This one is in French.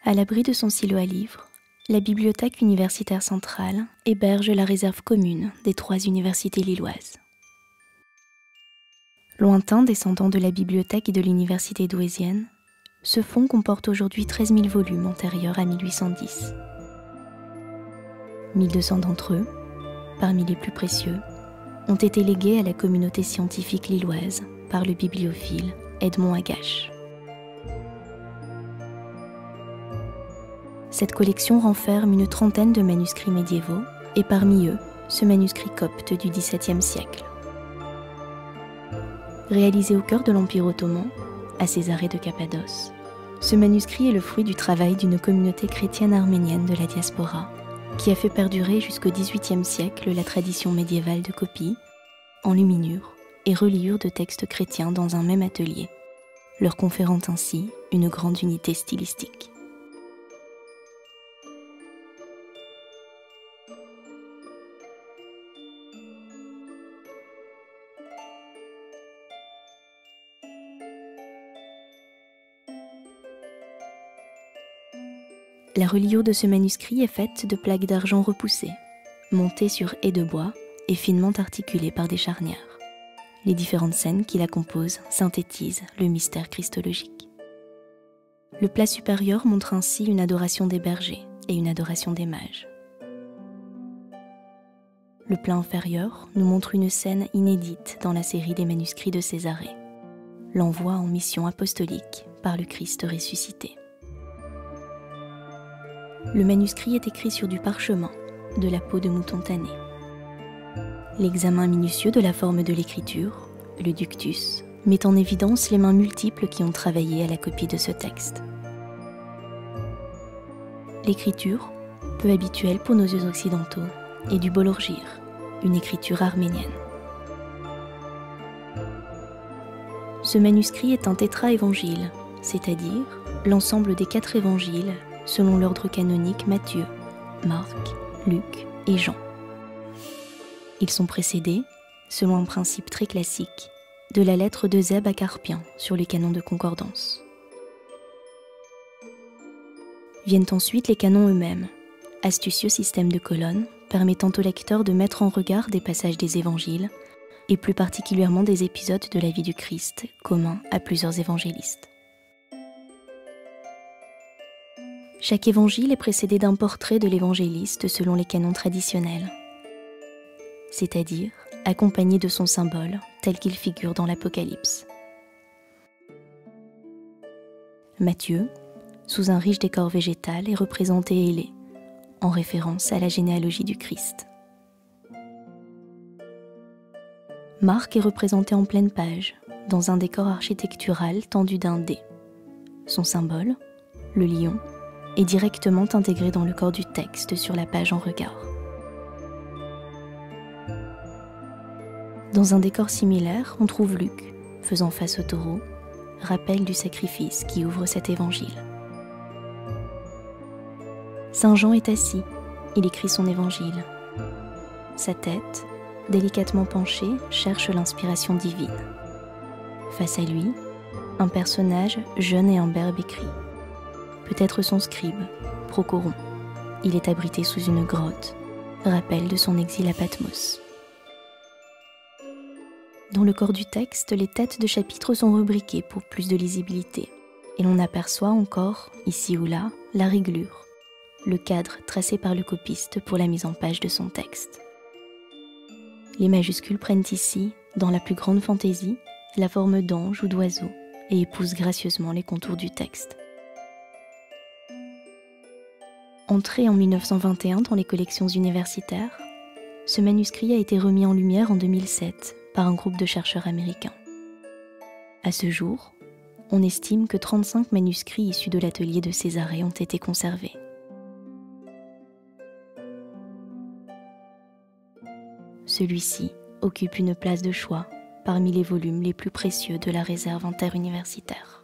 À l'abri de son silo à livres, la Bibliothèque universitaire centrale héberge la réserve commune des 3 universités lilloises. Lointain descendant de la bibliothèque et de l'université douaisienne, ce fonds comporte aujourd'hui 13 000 volumes antérieurs à 1810. 1200 d'entre eux, parmi les plus précieux, ont été légués à la communauté scientifique lilloise par le bibliophile Edmond Agache. Cette collection renferme une trentaine de manuscrits médiévaux, et parmi eux, ce manuscrit copte du XVIIe siècle. Réalisé au cœur de l'Empire ottoman, à Césarée de Cappadoce, ce manuscrit est le fruit du travail d'une communauté chrétienne arménienne de la diaspora, qui a fait perdurer jusqu'au XVIIIe siècle la tradition médiévale de copie, enluminure et reliure de textes chrétiens dans un même atelier, leur conférant ainsi une grande unité stylistique. La reliure de ce manuscrit est faite de plaques d'argent repoussées, montées sur ais de bois et finement articulées par des charnières. Les différentes scènes qui la composent synthétisent le mystère christologique. Le plat supérieur montre ainsi une adoration des bergers et une adoration des mages. Le plat inférieur nous montre une scène inédite dans la série des manuscrits de Césarée, l'envoi en mission apostolique par le Christ ressuscité. Le manuscrit est écrit sur du parchemin, de la peau de mouton tanné. L'examen minutieux de la forme de l'écriture, le ductus, met en évidence les mains multiples qui ont travaillé à la copie de ce texte. L'écriture, peu habituelle pour nos yeux occidentaux, est du bolorgir, une écriture arménienne. Ce manuscrit est un tétra-évangile, c'est-à-dire l'ensemble des 4 évangiles selon l'ordre canonique Matthieu, Marc, Luc et Jean. Ils sont précédés, selon un principe très classique, de la lettre d'Eusèbe à Carpien sur les canons de concordance. Viennent ensuite les canons eux-mêmes, astucieux système de colonnes permettant au lecteur de mettre en regard des passages des évangiles, et plus particulièrement des épisodes de la vie du Christ communs à plusieurs évangélistes. Chaque évangile est précédé d'un portrait de l'évangéliste selon les canons traditionnels, c'est-à-dire accompagné de son symbole tel qu'il figure dans l'Apocalypse. Matthieu, sous un riche décor végétal, est représenté ailé, en référence à la généalogie du Christ. Marc est représenté en pleine page, dans un décor architectural tendu d'un dé. Son symbole, le lion, est directement intégré dans le corps du texte sur la page en regard. Dans un décor similaire, on trouve Luc, faisant face au taureau, rappel du sacrifice qui ouvre cet évangile. Saint Jean est assis, il écrit son évangile. Sa tête, délicatement penchée, cherche l'inspiration divine. Face à lui, un personnage jeune et imberbe écrit. Peut-être son scribe, Procoron. Il est abrité sous une grotte, rappel de son exil à Patmos. Dans le corps du texte, les têtes de chapitres sont rubriquées pour plus de lisibilité, et l'on aperçoit encore, ici ou là, la réglure, le cadre tracé par le copiste pour la mise en page de son texte. Les majuscules prennent ici, dans la plus grande fantaisie, la forme d'ange ou d'oiseau et épousent gracieusement les contours du texte. Entré en 1921 dans les collections universitaires, ce manuscrit a été remis en lumière en 2007 par un groupe de chercheurs américains. À ce jour, on estime que 35 manuscrits issus de l'atelier de Césarée ont été conservés. Celui-ci occupe une place de choix parmi les volumes les plus précieux de la réserve interuniversitaire.